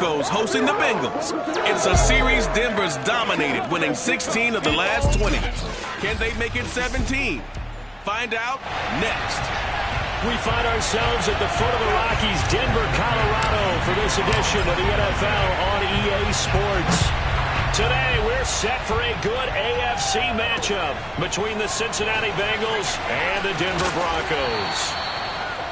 Broncos hosting the Bengals. It's a series Denver's dominated, winning 16 of the last 20. Can they make it 17? Find out next. We find ourselves at the foot of the Rockies, Denver, Colorado, for this edition of the NFL on EA Sports. Today, we're set for a good AFC matchup between the Cincinnati Bengals and the Denver Broncos.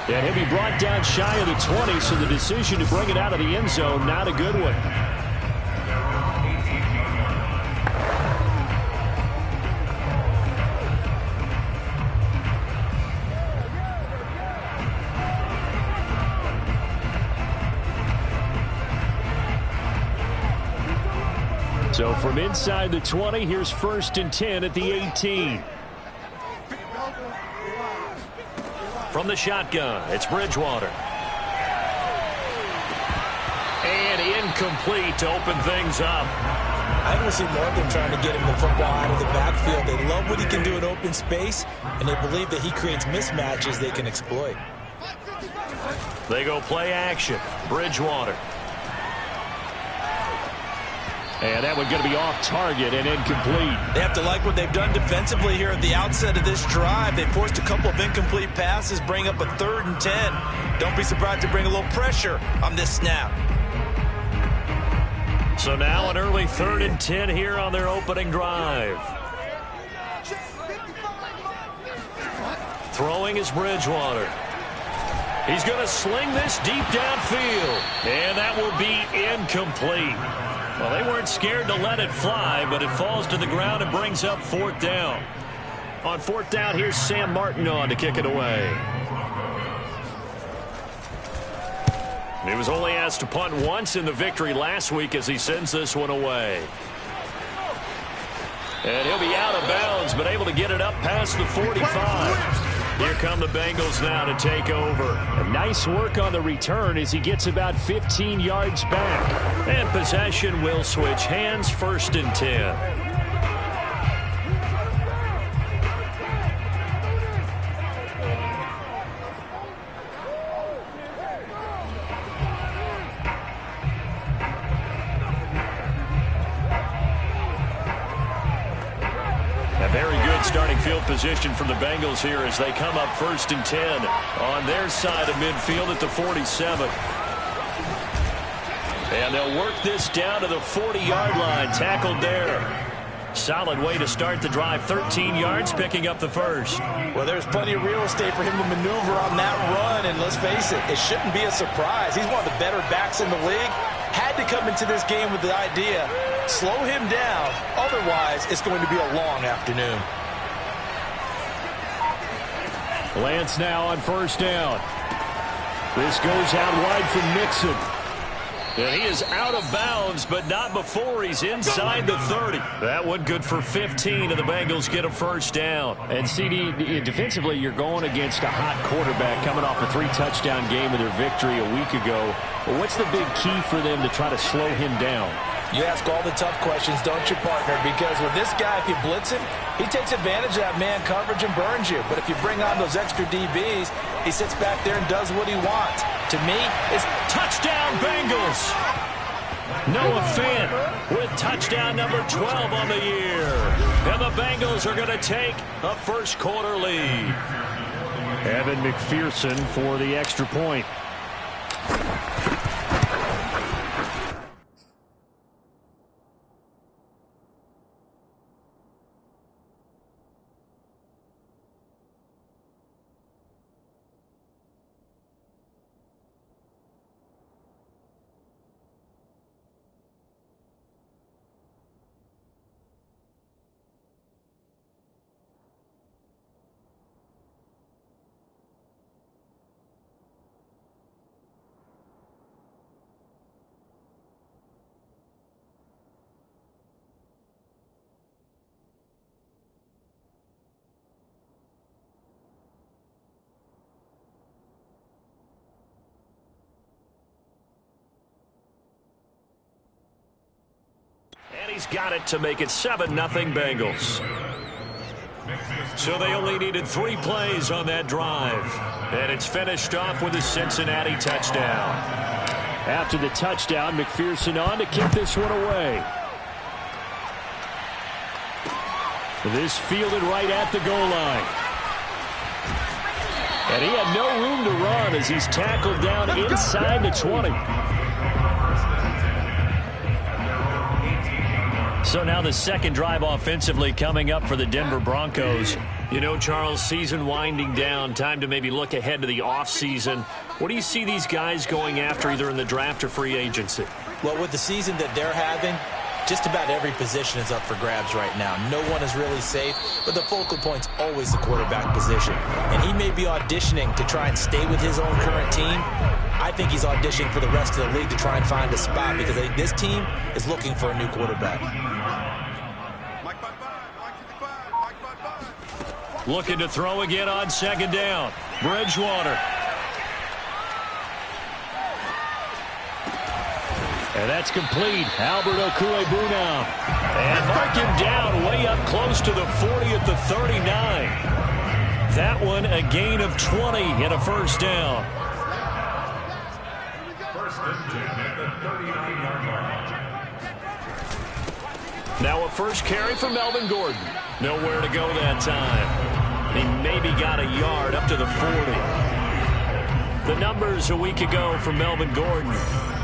And he'll be brought down shy of the 20, so the decision to bring it out of the end zone, not a good one. So from inside the 20, here's 1st and 10 at the 18. From the shotgun, it's Bridgewater. And incomplete to open things up. I think we'll see more of them trying to get him the football out of the backfield. They love what he can do in open space, and they believe that he creates mismatches they can exploit. They go play action. Bridgewater. And that one going to be off target and incomplete. They have to like what they've done defensively here at the outset of this drive. They forced a couple of incomplete passes, bring up a 3rd and 10. Don't be surprised to bring a little pressure on this snap. So now an early 3rd and 10 here on their opening drive. Throwing is Bridgewater. He's going to sling this deep downfield. And that will be incomplete. Well, they weren't scared to let it fly, but it falls to the ground and brings up 4th down. On 4th down, here's Sam Martin on to kick it away. He was only asked to punt once in the victory last week as he sends this one away. And he'll be out of bounds, but able to get it up past the 45. Here come the Bengals now to take over. A nice work on the return as he gets about 15 yards back. And possession will switch hands, 1st and 10. Starting field position from the Bengals here as they come up 1st and 10 on their side of midfield at the 47. And they'll work this down to the 40-yard line, tackled there. Solid way to start the drive, 13 yards, picking up the 1st. Well, there's plenty of real estate for him to maneuver on that run, and let's face it, it shouldn't be a surprise. He's one of the better backs in the league. Had to come into this game with the idea, slow him down, otherwise it's going to be a long afternoon. Lance now on 1st down. This goes out wide from Mixon. And he is out of bounds, but not before he's inside the 30. That one good for 15, and the Bengals get a 1st down. And CD, defensively, you're going against a hot quarterback coming off a 3-touchdown game of their victory a week ago. Well, what's the big key for them to try to slow him down? You ask all the tough questions, don't you, partner? Because with this guy, if you blitz him, he takes advantage of that man coverage and burns you. But if you bring on those extra DBs, he sits back there and does what he wants. To me, it's touchdown Bengals. Noah Fant with touchdown number 12 on the year. And the Bengals are going to take a 1st quarter lead. Evan McPherson for the extra point. And he's got it to make it 7-0 Bengals. So they only needed 3 plays on that drive. And it's finished off with a Cincinnati touchdown. After the touchdown, McPherson on to kick this one away. This fielded right at the goal line. And he had no room to run as he's tackled down inside the 20. So now the second drive offensively coming up for the Denver Broncos. You know, Charles, season winding down, time to maybe look ahead to the offseason. What do you see these guys going after either in the draft or free agency? Well, with the season that they're having, just about every position is up for grabs right now. No one is really safe, but the focal point's always the quarterback position. And he may be auditioning to try and stay with his own current team. I think he's auditioning for the rest of the league to try and find a spot because I think this team is looking for a new quarterback. Looking to throw again on second down. Bridgewater. And that's complete. Albert Okuegbunam. And mark him down way up close to the 40 at the 39. That one a gain of 20 and a first down. Now a first carry for Melvin Gordon. Nowhere to go that time. He maybe got a yard up to the 40. The numbers a week ago for Melvin Gordon,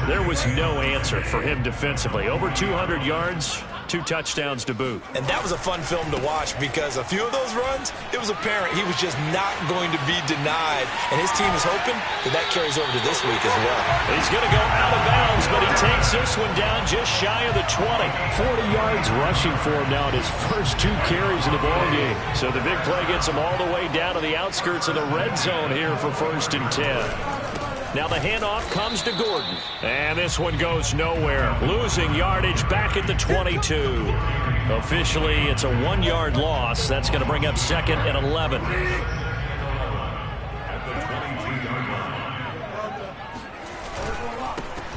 there was no answer for him defensively. Over 200 yards, 2 touchdowns to boot. And that was a fun film to watch because a few of those runs, it was apparent he was just not going to be denied. And his team is hoping that carries over to this week as well. He's going to go out of bounds, but he takes this one down just shy of the 20. 40 yards rushing for him now in his first 2 carries in the ballgame. So the big play gets him all the way down to the outskirts of the red zone here for 1st and 10. Now the handoff comes to Gordon. And this one goes nowhere. Losing yardage back at the 22. Officially, it's a 1-yard loss. That's going to bring up 2nd and 11.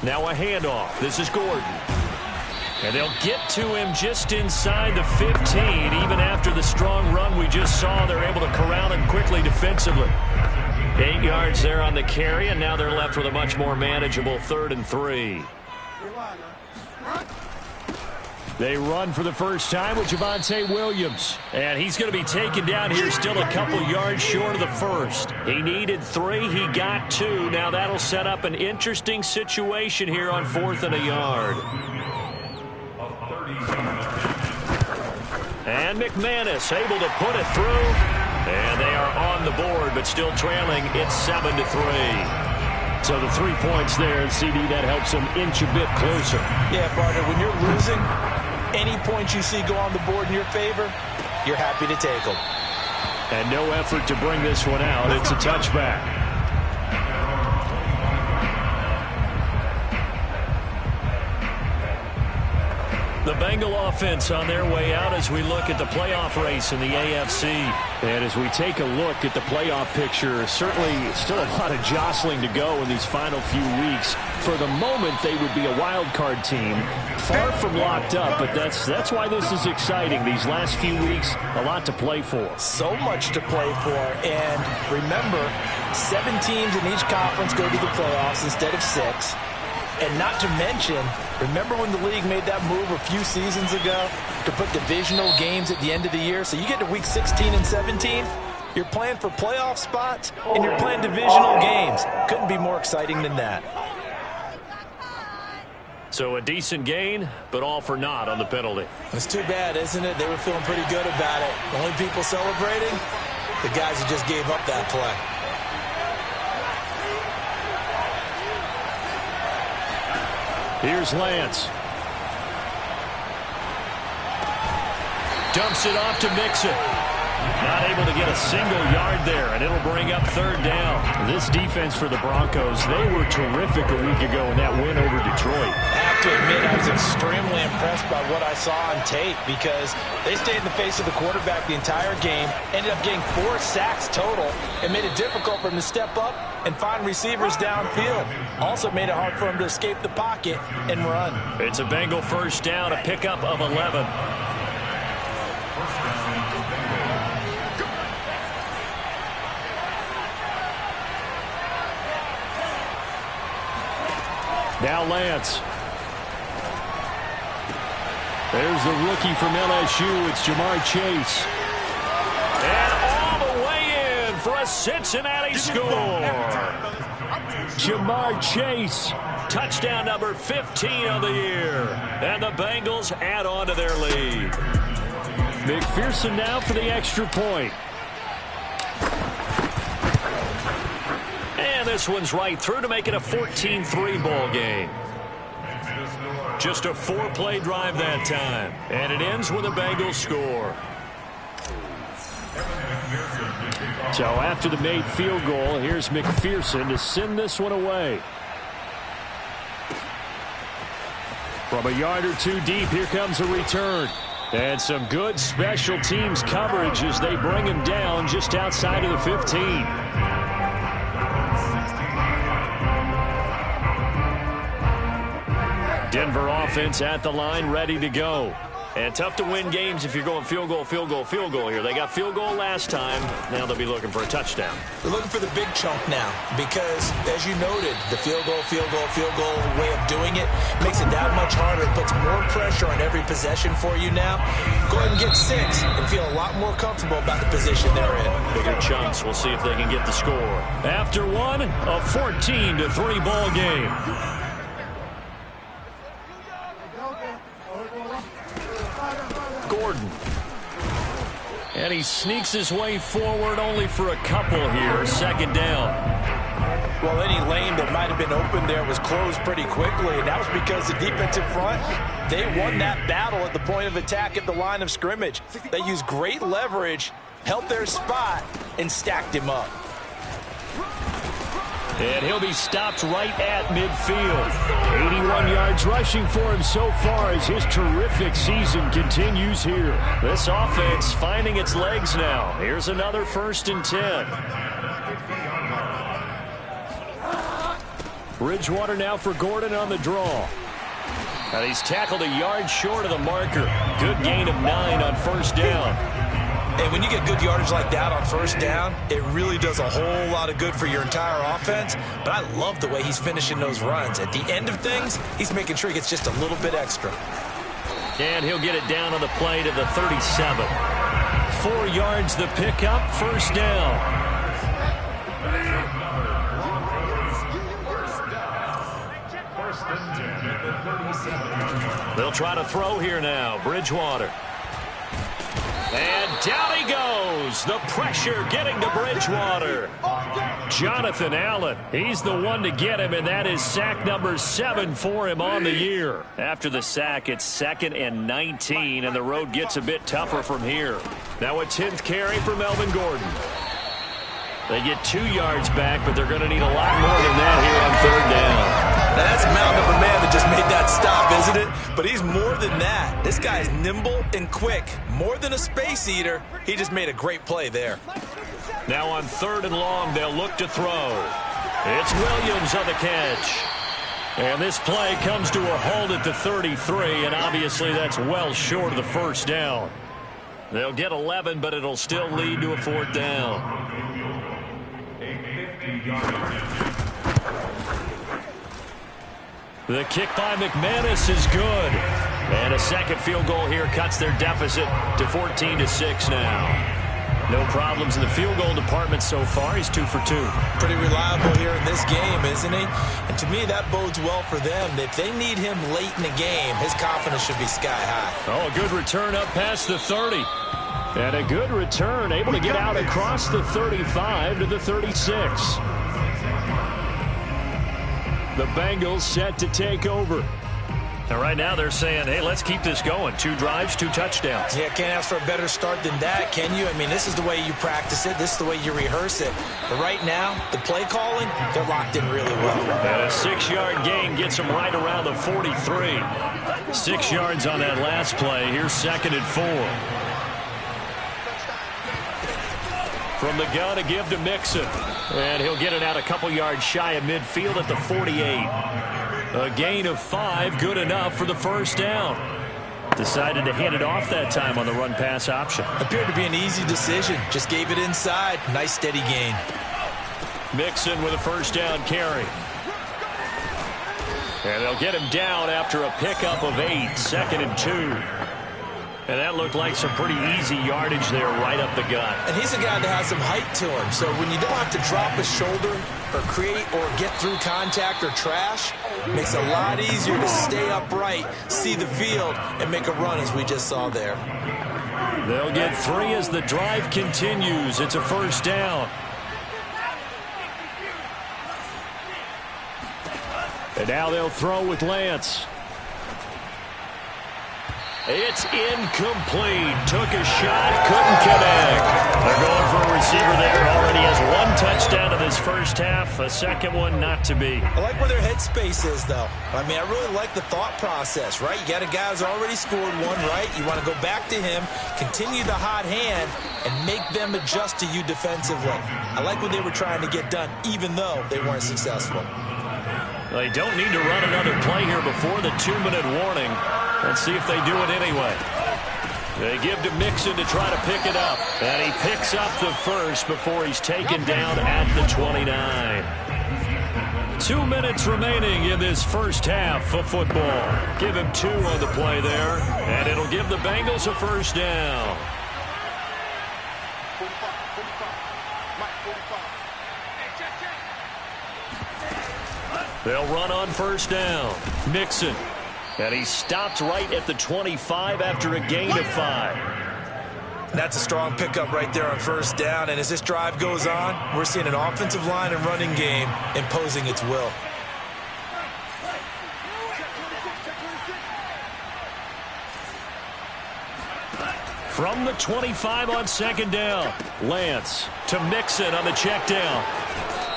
Now a handoff. This is Gordon. And they'll get to him just inside the 15. Even after the strong run we just saw, they're able to corral him quickly defensively. 8 yards there on the carry, and now they're left with a much more manageable 3rd and 3. They run for the first time with Javonte Williams. And he's going to be taken down here still a couple yards short of the first. He needed 3. He got 2. Now that'll set up an interesting situation here on 4th and a yard. And McManus able to put it through. And they are on the board, but still trailing. It's 7-3. So the 3 points there, and CD, that helps them inch a bit closer. Yeah, partner, when you're losing, any points you see go on the board in your favor, you're happy to take them. And no effort to bring this one out. It's a touchback. The Bengal offense on their way out as we look at the playoff race in the AFC. And as we take a look at the playoff picture, certainly still a lot of jostling to go in these final few weeks. For the moment, they would be a wild card team, far from locked up, but that's why this is exciting. These last few weeks, a lot to play for. So much to play for, and remember, 7 teams in each conference go to the playoffs instead of 6. And not to mention, remember when the league made that move a few seasons ago to put divisional games at the end of the year? So you get to week 16 and 17, you're playing for playoff spots, and you're playing divisional games. Couldn't be more exciting than that. So a decent gain, but all for naught on the penalty. It's too bad, isn't it? They were feeling pretty good about it. The only people celebrating, the guys who just gave up that play. Here's Lance. Dumps it off to Mixon. Not able to get a single yard there, and it'll bring up 3rd down. This defense for the Broncos, they were terrific a week ago in that win over Detroit. I have to admit, I was extremely impressed by what I saw on tape because they stayed in the face of the quarterback the entire game, ended up getting 4 sacks total, and made it difficult for him to step up and find receivers downfield. Also made it hard for him to escape the pocket and run. It's a Bengal first down, a pickup of 11. Now Lance. There's the rookie from LSU. It's Jamar Chase. And all the way in for a Cincinnati score. Jamar Chase. Touchdown number 15 on the year. And the Bengals add on to their lead. McPherson now for the extra point. And this one's right through to make it a 14-3 ball game. Just a 4-play drive that time. And it ends with a Bengals score. So after the made field goal, here's McPherson to send this one away. From a yard or two deep, here comes a return. And some good special teams coverage as they bring him down just outside of the 15. Denver offense at the line, ready to go. And tough to win games if you're going field goal, field goal, field goal here. They got field goal last time. Now they'll be looking for a touchdown. They're looking for the big chunk now because, as you noted, the field goal way of doing it makes it that much harder. It puts more pressure on every possession for you now. Go ahead and get 6 and feel a lot more comfortable about the position they're in. Bigger chunks. We'll see if they can get the score. After one, a 14-3 ball game. Gordon. And he sneaks his way forward only for a couple here. Second down. Well, any lane that might have been open there was closed pretty quickly, and that was because the defensive front, they won that battle at the point of attack at the line of scrimmage. They used great leverage, held their spot, and stacked him up. And he'll be stopped right at midfield. 81 yards rushing for him so far as his terrific season continues here. This offense finding its legs now. Here's another 1st and 10. Bridgewater now for Gordon on the draw. And he's tackled a yard short of the marker. Good gain of 9 on 1st down. And when you get good yardage like that on 1st down, it really does a whole lot of good for your entire offense. But I love the way he's finishing those runs. At the end of things, he's making sure he gets just a little bit extra. And he'll get it down on the play to the 37. 4 yards the pickup, 1st down. They'll try to throw here now. Bridgewater. And down he goes. The pressure getting to Bridgewater. Jonathan Allen, he's the one to get him, and that is sack number 7 for him on the year. After the sack, it's 2nd and 19, and the road gets a bit tougher from here. Now a 10th carry for Melvin Gordon. They get 2 yards back, but they're going to need a lot more than that here on 3rd down. Now that's a mountain of a man that just made that stop, isn't it? But he's more than that. This guy's nimble and quick. More than a space eater. He just made a great play there. Now on 3rd and long, they'll look to throw. It's Williams on the catch. And this play comes to a halt at the 33, and obviously that's well short of the 1st down. They'll get 11, but it'll still lead to a 4th down. The kick by McManus is good. And a second field goal here cuts their deficit to 14-6 now. No problems in the field goal department so far. He's 2 for 2. Pretty reliable here in this game, isn't he? And to me, that bodes well for them. If they need him late in the game, his confidence should be sky high. Oh, a good return up past the 30. And a good return, able to get out across the 35 to the 36. The Bengals set to take over. And right now they're saying, hey, let's keep this going. 2 drives, 2 touchdowns. Yeah, can't ask for a better start than that, can you? I mean, this is the way you practice it. This is the way you rehearse it. But right now, the play calling, they're locked in really well. And a 6-yard gain gets them right around the 43. 6 yards on that last play. Here's 2nd and 4. From the gun to give to Mixon. And he'll get it out a couple yards shy of midfield at the 48. A gain of 5, good enough for the 1st down. Decided to hand it off that time on the run-pass option. Appeared to be an easy decision. Just gave it inside. Nice steady gain. Mixon with a 1st down carry. And they'll get him down after a pickup of 8, 2nd and 2. And that looked like some pretty easy yardage there right up the gut. And he's a guy that has some height to him. So when you don't have to drop a shoulder or create or get through contact or trash, it makes it a lot easier to stay upright, see the field, and make a run as we just saw there. They'll get 3 as the drive continues. It's a first down. And now they'll throw with Lance. It's incomplete. Took a shot, couldn't connect. They're going for a receiver there. Already has 1 touchdown in this first half. A second one not to be. I like where their headspace is, though. I mean, I really like the thought process, right? You got a guy who's already scored 1, right? You want to go back to him, continue the hot hand, and make them adjust to you defensively. I like what they were trying to get done, even though they weren't successful. They don't need to run another play here before the 2-minute warning. Let's see if they do it anyway. They give to Mixon to try to pick it up. And he picks up the first before he's taken down at the 29. 2 minutes remaining in this first half of football. Give him 2 on the play there. And it'll give the Bengals a first down. They'll run on first down. Mixon. And he stopped right at the 25 after a gain of 5. That's a strong pickup right there on first down. And as this drive goes on, we're seeing an offensive line and running game imposing its will. From the 25 on second down, Lance to Mixon on the check down.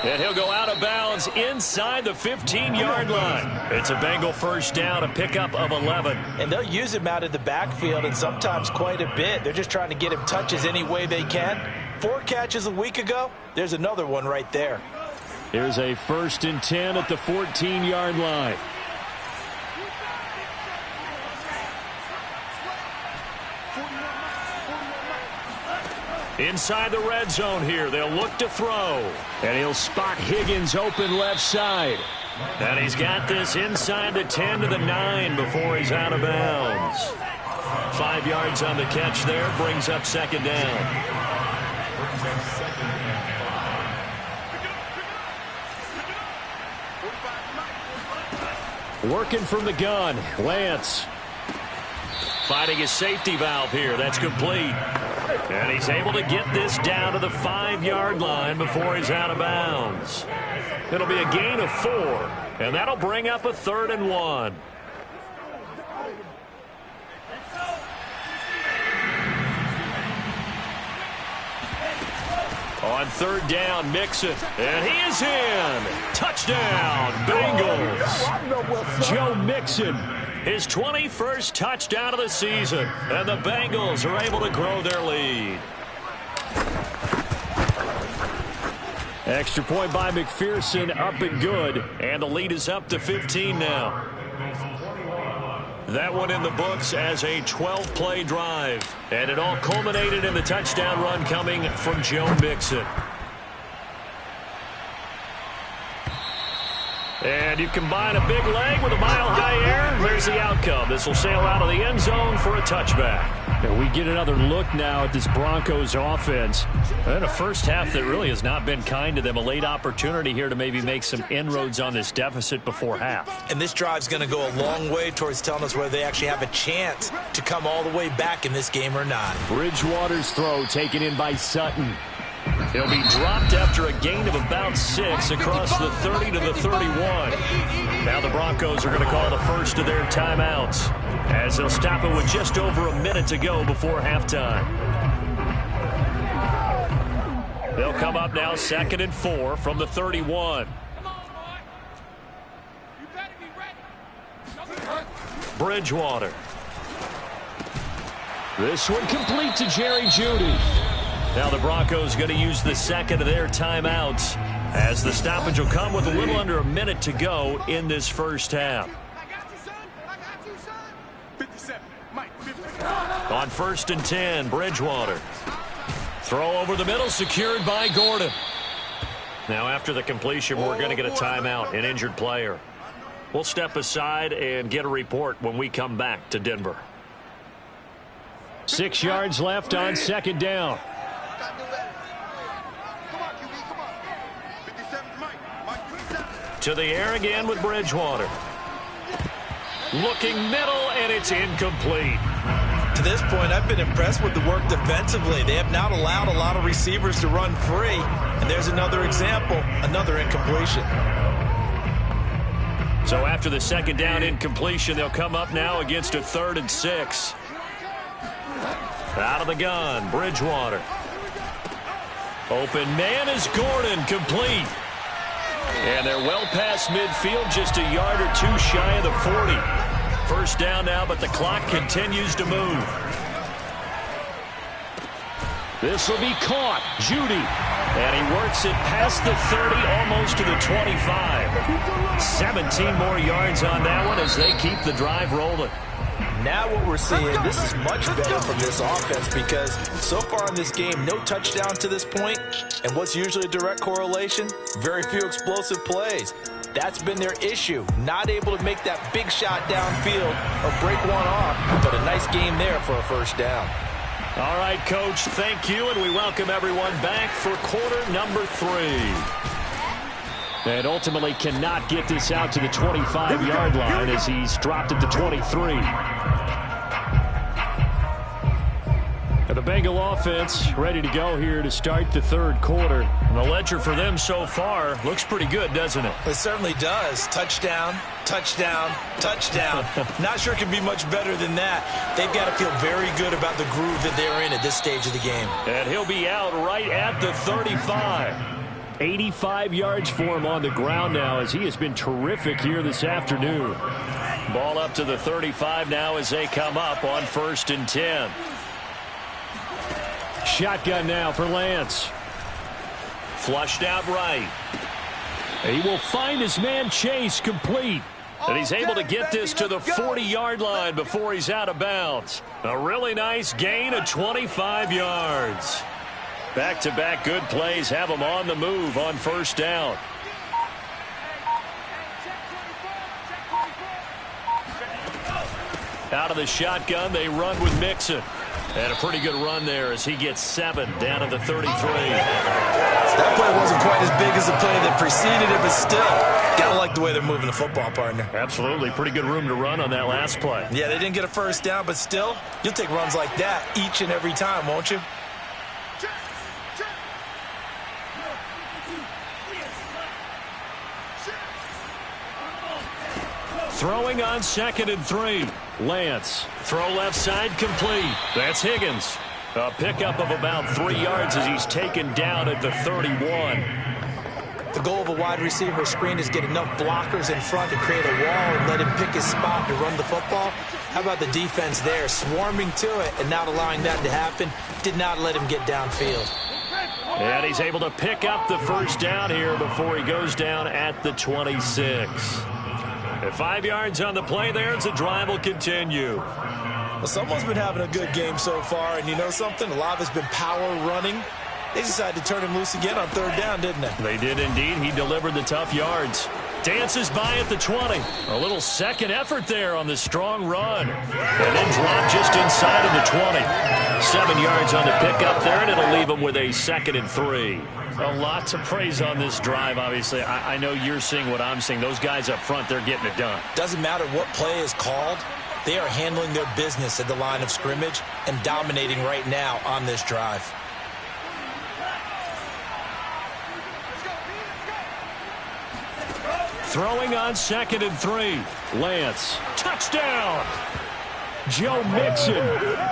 And he'll go out of bounds inside the 15-yard line. It's a Bengal first down, a pickup of 11. And they'll use him out of the backfield, and sometimes quite a bit. They're just trying to get him touches any way they can. 4 catches a week ago. There's another one right there. Here's a 1st and 10 at the 14-yard line. Inside the red zone here, they'll look to throw. And he'll spot Higgins open left side. And he's got this inside the 10 to the 9 before he's out of bounds. 5 yards on the catch there, brings up second down. Working from the gun, Lance. Finding his safety valve here, that's complete. And he's able to get this down to the 5-yard line before he's out of bounds. It'll be a gain of 4, and that'll bring up a 3rd and 1. On 3rd down, Mixon, and he is in. Touchdown, Bengals. Joe Mixon, his 21st touchdown of the season, and the Bengals are able to grow their lead. Extra point by McPherson, up and good, and the lead is up to 15 now. That one in the books as a 12-play drive, and it all culminated in the touchdown run coming from Joe Mixon. And you combine a big leg with a mile-high air, there's the outcome. This will sail out of the end zone for a touchback. And we get another look now at this Broncos offense. And a first half that really has not been kind to them. A late opportunity here to maybe make some inroads on this deficit before half. And this drive's going to go a long way towards telling us whether they actually have a chance to come all the way back in this game or not. Bridgewater's throw taken in by Sutton. He'll be dropped after a gain of about 6 across the 30 to the 31. Now the Broncos are going to call the first of their timeouts as they'll stop it with just over a minute to go before halftime. They'll come up now 2nd and 4 from the 31. Bridgewater. This one complete to Jerry Jeudy. Now the Broncos going to use the second of their timeouts as the stoppage will come with a little under a minute to go in this first half. On 1st and 10, Bridgewater. Throw over the middle, secured by Gordon. Now after the completion, we're going to get a timeout, an injured player. We'll step aside and get a report when we come back to Denver. 6 yards left on second down. To the air again with Bridgewater. Looking middle, and it's incomplete. To this point, I've been impressed with the work defensively. They have not allowed a lot of receivers to run free. And there's another example, another incompletion. So after the second down incompletion, they'll come up now against a 3rd and 6. Out of the gun, Bridgewater. Open man is Gordon, complete. And they're well past midfield, just a yard or two shy of the 40. First down now, but the clock continues to move. This will be caught. Judy. And he works it past the 30, almost to the 25. 17 more yards on that one as they keep the drive rolling. Now what we're seeing, this is much better from this offense because so far in this game, no touchdown to this point. And what's usually a direct correlation? Very few explosive plays. That's been their issue. Not able to make that big shot downfield or break one off. But a nice game there for a first down. All right, Coach, thank you, and we welcome everyone back for quarter number 3. And ultimately cannot get this out to the 25-yard line as he's dropped at the 23. And the Bengal offense ready to go here to start the 3rd quarter. And the ledger for them so far looks pretty good, doesn't it? It certainly does. Touchdown, touchdown, touchdown. Not sure it can be much better than that. They've got to feel very good about the groove that they're in at this stage of the game. And he'll be out right at the 35. 85 yards for him on the ground now as he has been terrific here this afternoon. Ball up to the 35 now as they come up on 1st and 10. Shotgun now for Lance. Flushed out right. He will find his man Chase, complete. And he's able to get this to the 40-yard line before he's out of bounds. A really nice gain of 25 yards. Back-to-back good plays have them on the move on 1st down. Out of the shotgun, they run with Mixon. And a pretty good run there as he gets 7 down to the 33. That play wasn't quite as big as the play that preceded it, but still, gotta like the way they're moving the football, partner. Absolutely. Pretty good room to run on that last play. Yeah, they didn't get a first down, but still, you'll take runs like that each and every time, won't you? Throwing on 2nd and 3. Lance. Throw left side complete. That's Higgins. A pickup of about 3 yards as he's taken down at the 31. The goal of a wide receiver screen is get enough blockers in front to create a wall and let him pick his spot to run the football. How about the defense there, swarming to it and not allowing that to happen? Did not let him get downfield. And he's able to pick up the first down here before he goes down at the 26. At 5 yards on the play there, as the drive will continue. Well, someone's been having a good game so far, and you know something? A lot of it's been power running. They decided to turn him loose again on 3rd down, didn't they? They did indeed. He delivered the tough yards. Dances by at the 20. A little second effort there on the strong run. And then dropped just inside of the 20. 7 yards on the pickup there, and it'll leave him with a 2nd and 3. A lot to praise on this drive, obviously. I know you're seeing what I'm seeing. Those guys up front, they're getting it done. Doesn't matter what play is called. They are handling their business at the line of scrimmage and dominating right now on this drive. Throwing on 2nd and 3. Lance. Touchdown! Joe Mixon.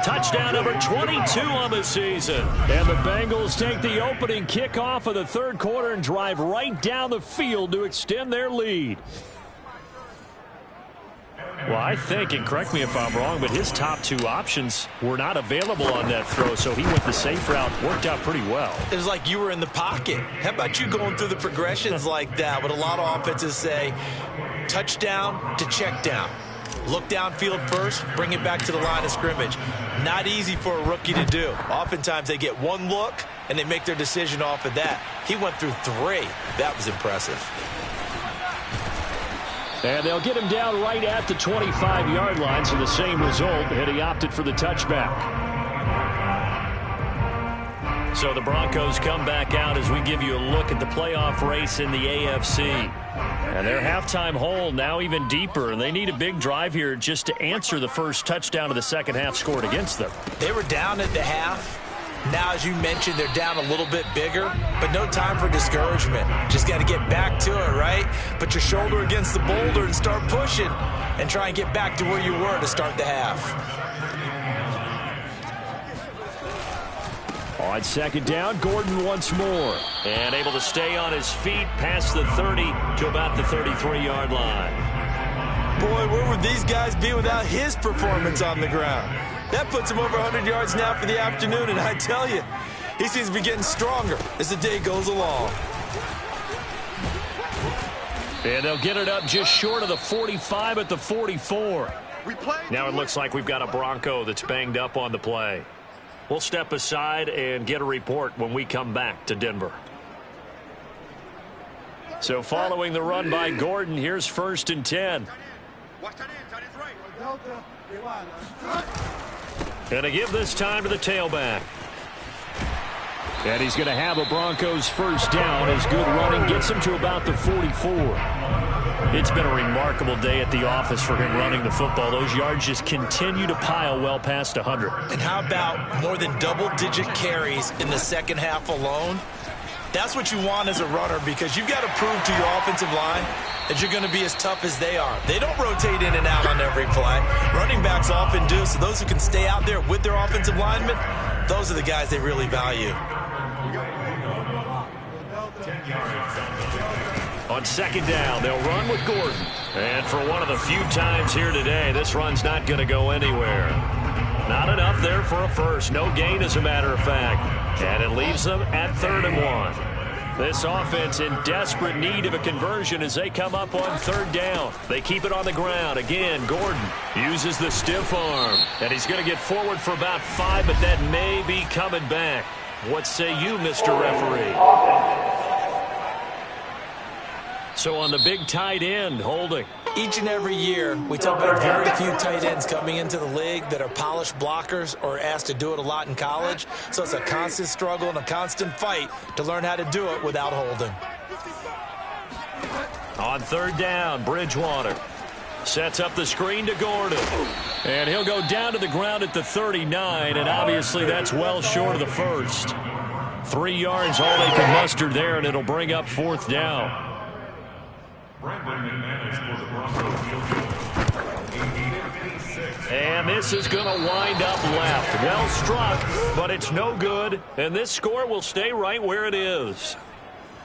Touchdown number 22 on the season. And the Bengals take the opening kickoff of the 3rd quarter and drive right down the field to extend their lead. Well, I think, and correct me if I'm wrong, but his top 2 options were not available on that throw, so he went the safe route. Worked out pretty well. It was like you were in the pocket. How about you going through the progressions like that? What a lot of offenses say, touchdown to check down. Look downfield first, bring it back to the line of scrimmage. Not easy for a rookie to do. Oftentimes they get one look, and they make their decision off of that. He went through 3. That was impressive. And they'll get him down right at the 25-yard line, so the same result, and he opted for the touchback. So the Broncos come back out as we give you a look at the playoff race in the AFC. And their halftime hole now even deeper, and they need a big drive here just to answer the first touchdown of the second half scored against them. They were down at the half. Now, as you mentioned, they're down a little bit bigger, but no time for discouragement. Just got to get back to it, right? Put your shoulder against the boulder and start pushing and try and get back to where you were to start the half. On second down, Gordon once more. And able to stay on his feet past the 30 to about the 33-yard line. Boy, where would these guys be without his performance on the ground? That puts him over 100 yards now for the afternoon, and I tell you, he seems to be getting stronger as the day goes along. And they'll get it up just short of the 45 at the 44. Now it looks like we've got a Bronco that's banged up on the play. We'll step aside and get a report when we come back to Denver. So following the run by Gordon, here's 1st and 10. And to give this time to the tailback. And he's going to have a Broncos first down as good running gets him to about the 44. It's been a remarkable day at the office for him running the football. Those yards just continue to pile well past 100. And how about more than double-digit carries in the second half alone? That's what you want as a runner, because you've got to prove to your offensive line that you're going to be as tough as they are. They don't rotate in and out on every play. Running backs often do, so those who can stay out there with their offensive linemen, those are the guys they really value. On second down, they'll run with Gordon. And for one of the few times here today, this run's not going to go anywhere. Not enough there for a first. No gain, as a matter of fact. And it leaves them at 3rd and 1. This offense in desperate need of a conversion as they come up on 3rd down. They keep it on the ground. Again, Gordon uses the stiff arm. And he's going to get forward for about 5, but that may be coming back. What say you, Mr. Referee? So on the big tight end, holding. Each and every year, we talk about very few tight ends coming into the league that are polished blockers or asked to do it a lot in college. So it's a constant struggle and a constant fight to learn how to do it without holding. On 3rd down, Bridgewater sets up the screen to Gordon. And he'll go down to the ground at the 39, and obviously that's well short of the first. 3 yards, all they can muster there, and it'll bring up 4th down. And this is going to wind up left. Well struck, but it's no good. And this score will stay right where it is.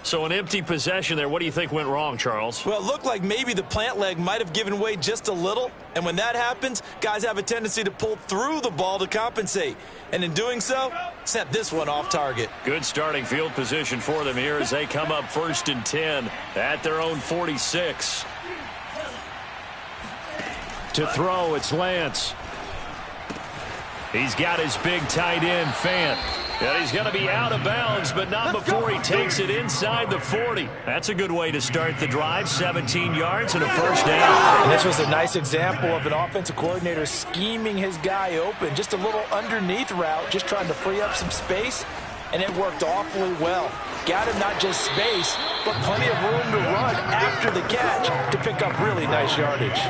So an empty possession there. What do you think went wrong, Charles? Well, it looked like maybe the plant leg might have given way just a little. And when that happens, guys have a tendency to pull through the ball to compensate. And in doing so, sent this one off target. Good starting field position for them here as they come up 1st and 10 at their own 46. To throw, it's Lance. He's got his big tight end, Fant. And he's going to be out of bounds, but not before he takes it inside the 40. That's a good way to start the drive. 17 yards and a first down. And this was a nice example of an offensive coordinator scheming his guy open. Just a little underneath route, just trying to free up some space, and it worked awfully well. Got him not just space, but plenty of room to run after the catch to pick up really nice yardage.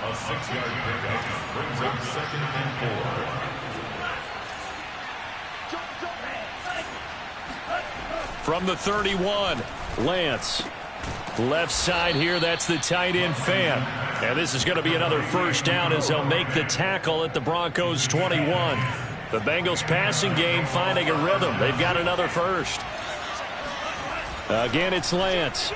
A 6-yard pickup brings up 2nd and 4. From the 31, Lance. Left side here, that's the tight end, Fant. And this is going to be another first down as they'll make the tackle at the Broncos 21. The Bengals passing game finding a rhythm. They've got another first. Again, it's Lance.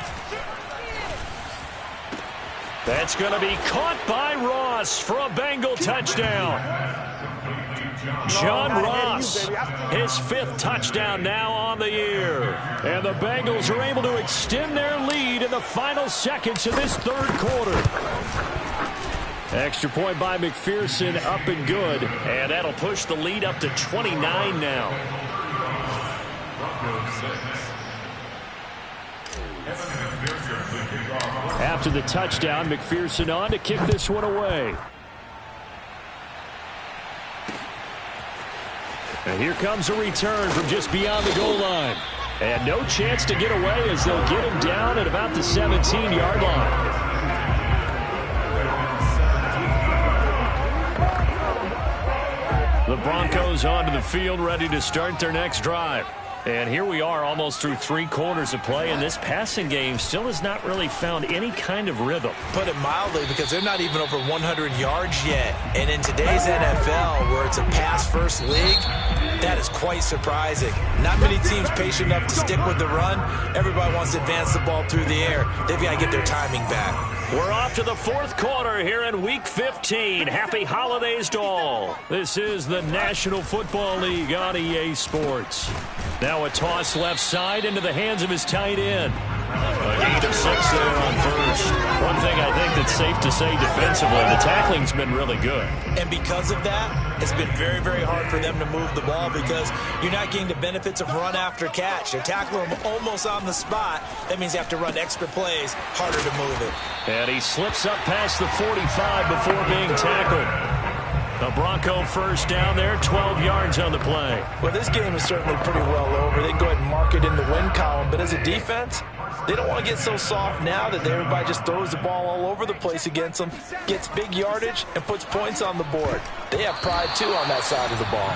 That's going to be caught by Ross for a Bengal touchdown. John Ross, his 5th touchdown now on the year. And the Bengals are able to extend their lead in the final seconds of this 3rd quarter. Extra point by McPherson, up and good. And that'll push the lead up to 29 now. After the touchdown, McPherson on to kick this one away. And here comes a return from just beyond the goal line. And no chance to get away as they'll get him down at about the 17-yard line. The Broncos onto the field, ready to start their next drive. And here we are almost through 3 quarters of play, and this passing game still has not really found any kind of rhythm. Put it mildly, because they're not even over 100 yards yet. And in today's NFL, where it's a pass-first league, that is quite surprising. Not many teams patient enough to stick with the run. Everybody wants to advance the ball through the air. They've got to get their timing back. We're off to the 4th quarter here in Week 15. Happy holidays to all. This is the National Football League on EA Sports. Now a toss left side into the hands of his tight end. A gain of 6 there on first. One thing I think that's safe to say defensively, the tackling's been really good. And because of that, it's been very, very hard for them to move the ball because you're not getting the benefits of run after catch. They're tackling them almost on the spot. That means you have to run extra plays, harder to move it. And he slips up past the 45 before being tackled. The Bronco first down there, 12 yards on the play. Well, this game is certainly pretty well over. They can go ahead and mark it in the win column. But as a defense, they don't want to get so soft now that everybody just throws the ball all over the place against them, gets big yardage, and puts points on the board. They have pride, too, on that side of the ball.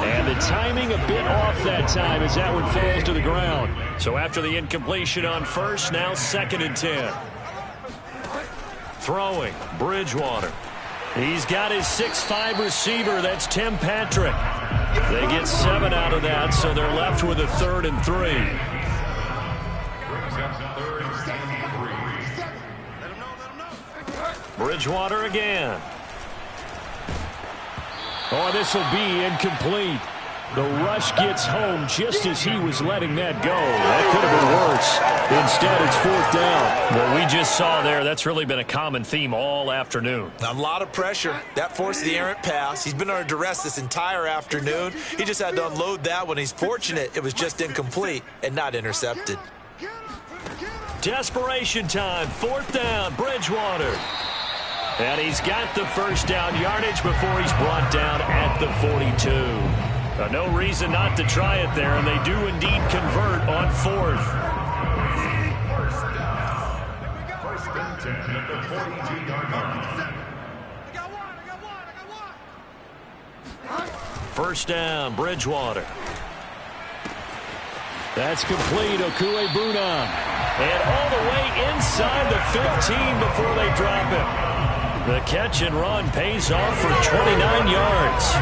And the timing a bit off that time as that one falls to the ground. So after the incompletion on first, now 2nd and 10. Throwing, Bridgewater. He's got his 6'5" receiver. That's Tim Patrick. They get 7 out of that, so they're left with a 3rd and 3. Bridgewater again. Oh, this will be incomplete. The rush gets home just as he was letting that go. That could have been worse. Instead, it's 4th down. What we just saw there, that's really been a common theme all afternoon. A lot of pressure. That forced the errant pass. He's been under duress this entire afternoon. He just had to unload that one. He's fortunate it was just incomplete and not intercepted. Desperation time. 4th down, Bridgewater. And he's got the first down yardage before he's brought down at the 42. No reason not to try it there, and they do indeed convert on 4th. First and 10 at the 42-yard line. First down, Bridgewater. That's complete, Okuegbunam. And all the way inside the 15 before they drop him. The catch and run pays off for 29 yards.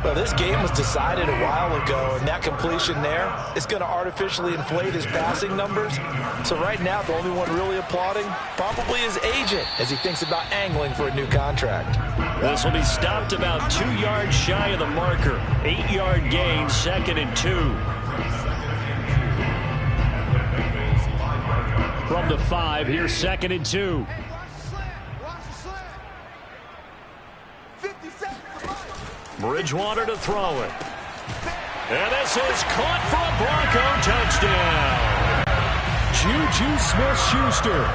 Well, this game was decided a while ago, and that completion there is going to artificially inflate his passing numbers. So right now, the only one really applauding probably his agent as he thinks about angling for a new contract. This will be stopped about 2 yards shy of the marker. 8-yard gain, 2nd and 2. From the 5, here's 2nd and 2. Bridgewater to throw it. And this is caught for a Bronco touchdown. Juju Smith-Schuster,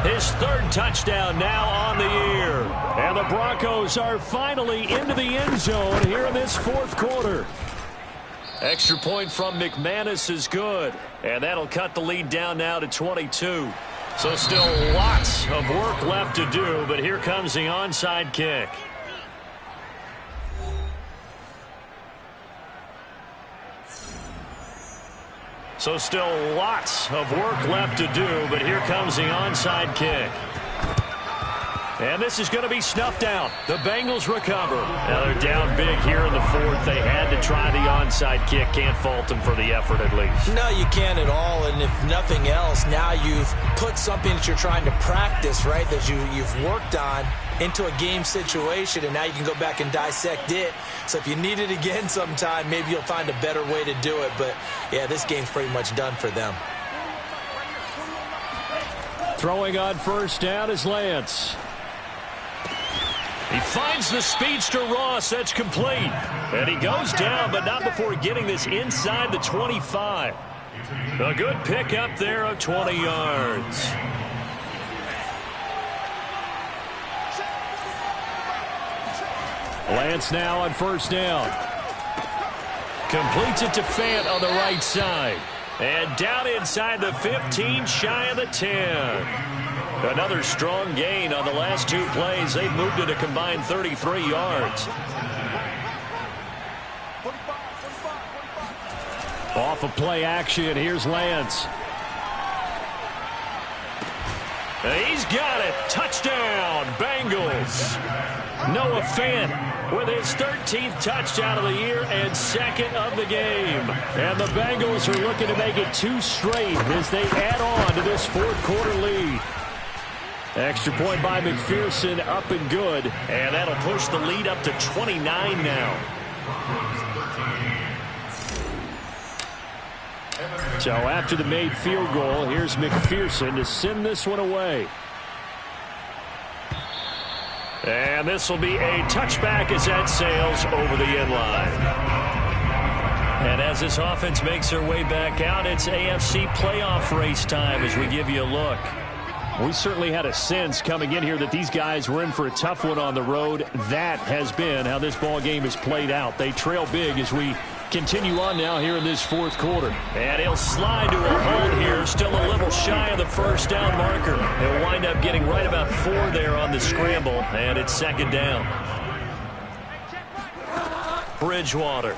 his 3rd touchdown now on the year. And the Broncos are finally into the end zone here in this 4th quarter. Extra point from McManus is good. And that'll cut the lead down now to 22. So still lots of work left to do, but here comes the onside kick. So still lots of work left to do, but here comes the onside kick. And this is going to be snuffed out. The Bengals recover. Now they're down big here in the 4th. They had to try the onside kick. Can't fault them for the effort at least. No, you can't at all. And if nothing else, now you've put something that you're trying to practice, right, that you've worked on into a game situation, and now you can go back and dissect it. So if you need it again sometime, maybe you'll find a better way to do it. But, yeah, this game's pretty much done for them. Throwing on first down is Lance. He finds the speedster Ross. That's complete. And he goes down, but not before getting this inside the 25. A good pick up there of 20 yards. Lance now on first down. Completes it to Fant on the right side. And down inside the 15, shy of the 10. Another strong gain on the last two plays. They've moved it a combined 33 yards. Off of play action, here's Lance. And he's got it. Touchdown, Bengals. Noah Fant with his 13th touchdown of the year and second of the game. And the Bengals are looking to make it 2 straight as they add on to this fourth-quarter lead. Extra point by McPherson, up and good. And that'll push the lead up to 29 now. So after the made field goal, here's McPherson to send this one away. And this will be a touchback as that sails over the end line. And as this offense makes their way back out, it's AFC playoff race time as we give you a look. We certainly had a sense coming in here that these guys were in for a tough one on the road. That has been how this ball game has played out. They trail big as we continue on now here in this fourth quarter. And he'll slide to a hold here, still a little shy of the first down marker. He'll wind up getting right about 4 there on the scramble, and it's second down. Bridgewater.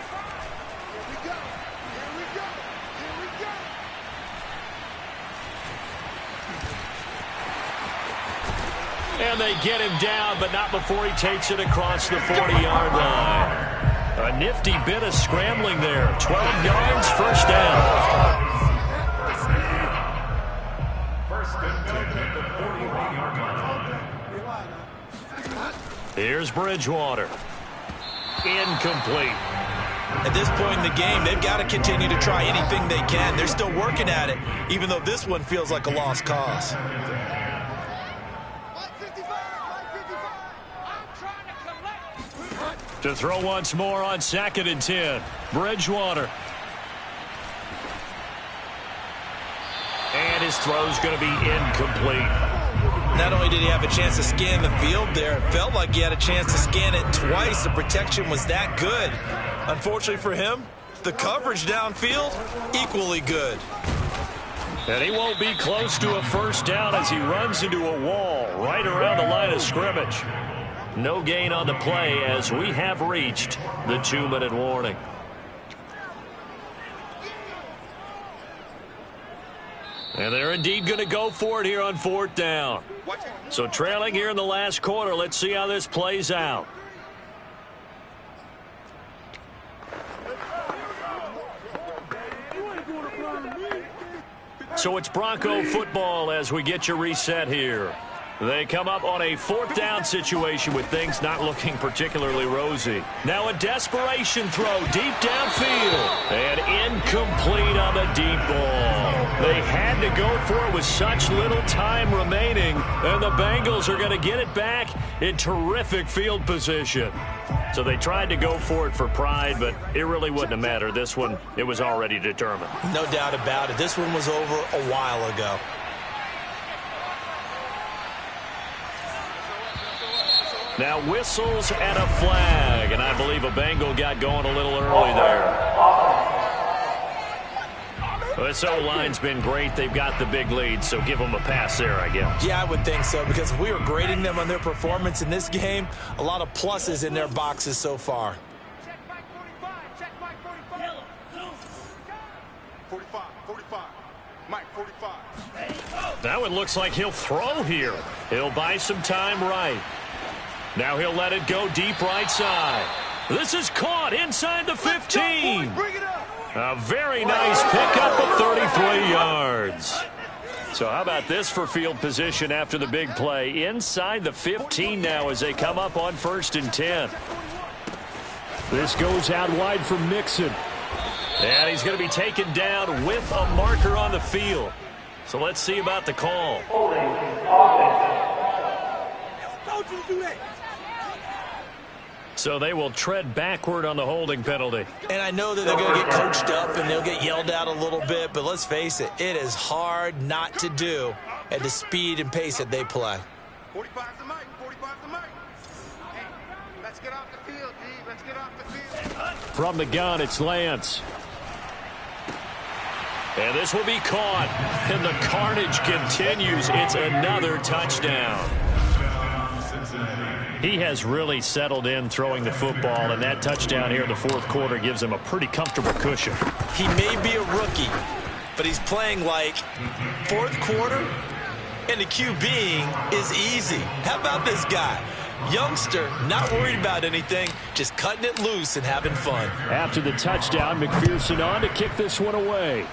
And they get him down, but not before he takes it across the 40-yard line. A nifty bit of scrambling there. 12 yards, first down. First and 10 at the 41-yard line. Here's Bridgewater. Incomplete. At this point in the game, they've got to continue to try anything they can. They're still working at it, even though this one feels like a lost cause. To throw once more on 2nd and 10. Bridgewater. And his throw's going to be incomplete. Not only did he have a chance to scan the field there, it felt like he had a chance to scan it twice. The protection was that good. Unfortunately for him, the coverage downfield, equally good. And he won't be close to a first down as he runs into a wall right around the line of scrimmage. No gain on the play as we have reached the 2-minute warning. And they're indeed going to go for it here on 4th down. So trailing here in the last quarter, let's see how this plays out. So it's Bronco football as we get you reset here. They come up on a 4th down situation with things not looking particularly rosy. Now a desperation throw deep downfield. And incomplete on the deep ball. They had to go for it with such little time remaining. And the Bengals are going to get it back in terrific field position. So they tried to go for it for pride, but it really wouldn't have mattered. This one, it was already determined. No doubt about it. This one was over a while ago. Now whistles and a flag, and I believe a Bengal got going a little early there. This O-line's been great. They've got the big lead, so give them a pass there, I guess. Yeah, I would think so, because if we were grading them on their performance in this game, a lot of pluses in their boxes so far. Check Mike 45. Check Mike 45. 45. Mike 45. That one looks like he'll throw here. He'll buy some time right. Now he'll let it go deep right side. This is caught inside the 15. A very nice pickup of 33 yards. So how about this for field position after the big play? Inside the 15 now as they come up on 1st and 10. This goes out wide for Mixon. And he's going to be taken down with a marker on the field. So let's see about the call. So they will tread backward on the holding penalty. And I know that they're going to get coached up and they'll get yelled at a little bit, but let's face it, it is hard not to do at the speed and pace that they play. 45's the mic, 45's the mic. Hey, let's get off the field, D. Let's get off the field. From the gun, it's Lance. And this will be caught. And the carnage continues. It's another touchdown. He has really settled in throwing the football, and that touchdown here in the fourth quarter gives him a pretty comfortable cushion. He may be a rookie, but he's playing like fourth quarter, and the QBing is easy. How about this guy? Youngster, not worried about anything, just cutting it loose and having fun. After the touchdown, McPherson on to kick this one away.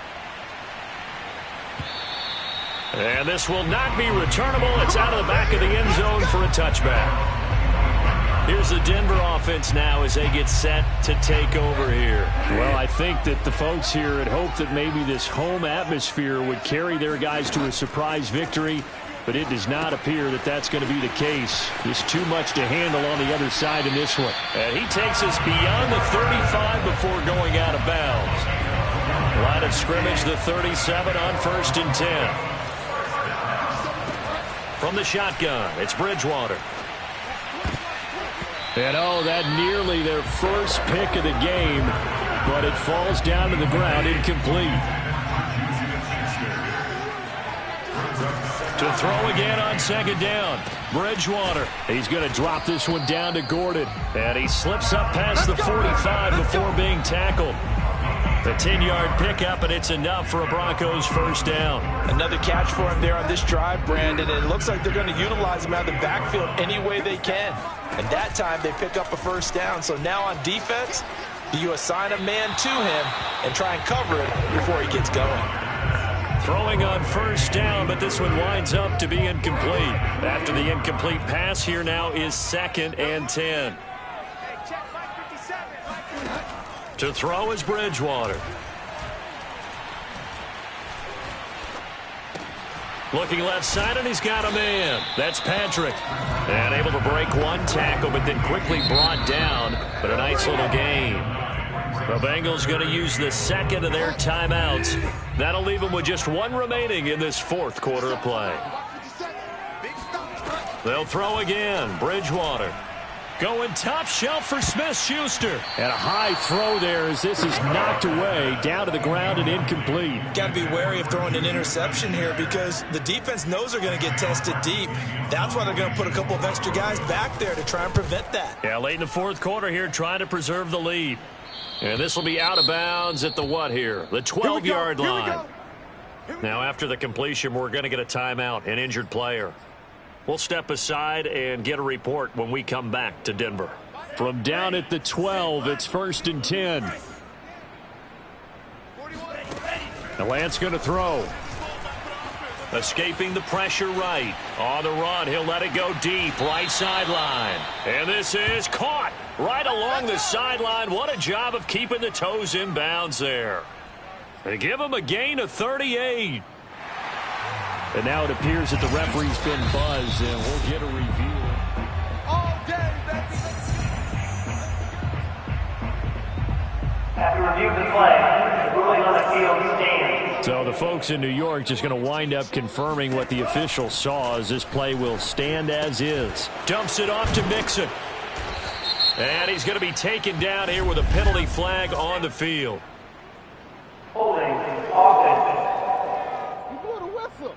And this will not be returnable. It's out of the back of the end zone for a touchback. Here's the Denver offense now as they get set to take over here. Well, I think that the folks here had hoped that maybe this home atmosphere would carry their guys to a surprise victory, but it does not appear that that's going to be the case. Just too much to handle on the other side in this one. And he takes us beyond the 35 before going out of bounds. Line of scrimmage, the 37 on 1st and 10. From the shotgun, it's Bridgewater. And oh, that nearly their first pick of the game, but it falls down to the ground incomplete. To throw again on 2nd down, Bridgewater. He's going to drop this one down to Gordon. And he slips up past the 45 before being tackled. The 10-yard pickup, and it's enough for a Broncos first down. Another catch for him there on this drive, Brandon, and it looks like they're going to utilize him out of the backfield any way they can. And that time they pick up a first down. So now on defense, do you assign a man to him and try and cover it before he gets going? Throwing on 1st down, but this one winds up to be incomplete. After the incomplete pass, here now is 2nd and 10. Hey, check Mike 57. To throw is Bridgewater. Looking left side, and he's got a man. That's Patrick. And able to break one tackle, but then quickly brought down. But a nice little gain. The Bengals going to use the second of their timeouts. That'll leave them with just one remaining in this fourth quarter of play. They'll throw again. Bridgewater. Going top shelf for Smith-Schuster. And a high throw there as this is knocked away, down to the ground and incomplete. Got to be wary of throwing an interception here because the defense knows they're going to get tested deep. That's why they're going to put a couple of extra guys back there to try and prevent that. Yeah, late in the fourth quarter here, trying to preserve the lead. And this will be out of bounds at the what here? The 12-yard line. Now, after the completion, we're going to get a timeout, an injured player. We'll step aside and get a report when we come back to Denver. From down at the 12, it's 1st and 10. The Lance going to throw. Escaping the pressure right. On the run, he'll let it go deep, right sideline. And this is caught right along the sideline. What a job of keeping the toes in bounds there. They give him a gain of 38. And now it appears that the referee's been buzzed, and we'll get a review. All day, baby. After review of the play, the ruling on the field stands. So the folks in New York just going to wind up confirming what the official saw as this play will stand as is. Dumps it off to Mixon. And he's going to be taken down here with a penalty flag on the field. Holding offense. You blew the whistle.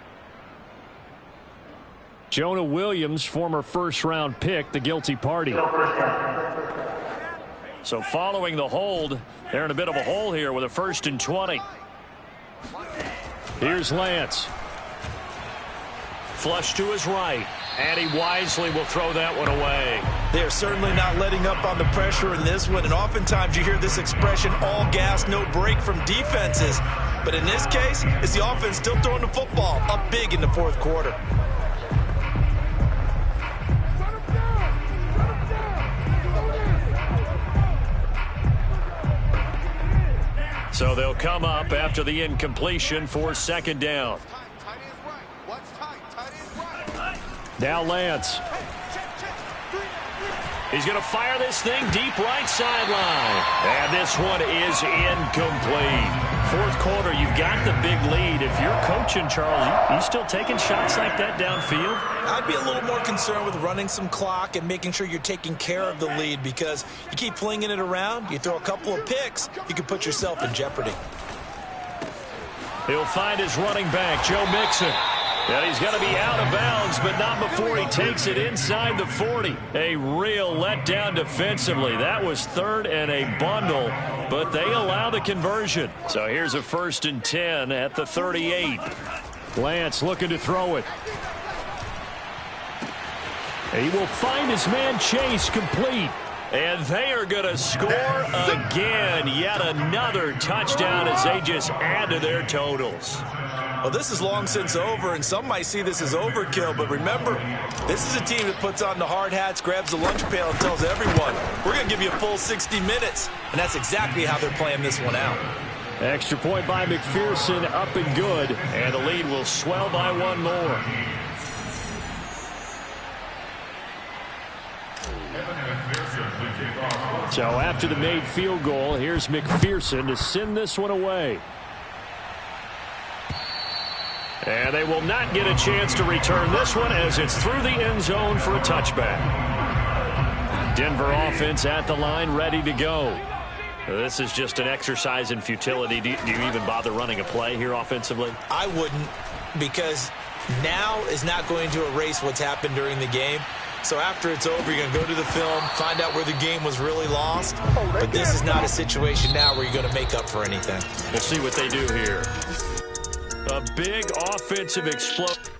Jonah Williams, former first-round pick, the guilty party. So following the hold, they're in a bit of a hole here with a 1st and 20. Here's Lance. Flush to his right. And he wisely will throw that one away. They're certainly not letting up on the pressure in this one. And oftentimes you hear this expression, all gas, no break from defenses. But in this case, it's the offense still throwing the football up big in the fourth quarter. So they'll come up after the incompletion for 2nd down. Tight is right. What's tight? Tight is right. Now Lance. He's going to fire this thing deep right sideline. And this one is incomplete. Fourth quarter, you've got the big lead. If you're coaching, Charles, you still taking shots like that downfield? I'd be a little more concerned with running some clock and making sure you're taking care of the lead, because you keep flinging it around, you throw a couple of picks, you can put yourself in jeopardy. He'll find his running back, Joe Mixon. And he's going to be out of bounds, but not before he takes it inside the 40. A real letdown defensively. That was third and a bundle, but they allow the conversion. So here's a 1st and 10 at the 38. Lance looking to throw it. He will find his man Chase, complete. And they are going to score again. Yet another touchdown as they just add to their totals. Well, this is long since over, and some might see this as overkill, but remember, this is a team that puts on the hard hats, grabs the lunch pail, and tells everyone, we're going to give you a full 60 minutes. And that's exactly how they're playing this one out. Extra point by McPherson, up and good. And the lead will swell by one more. So after the made field goal, here's McPherson to send this one away. And they will not get a chance to return this one as it's through the end zone for a touchback. Denver offense at the line, ready to go. This is just an exercise in futility. Do you even bother running a play here offensively? I wouldn't, because now is not going to erase what's happened during the game. So after it's over, you're going to go to the film, find out where the game was really lost. But this is not a situation now where you're going to make up for anything. We'll see what they do here. A big offensive explosion.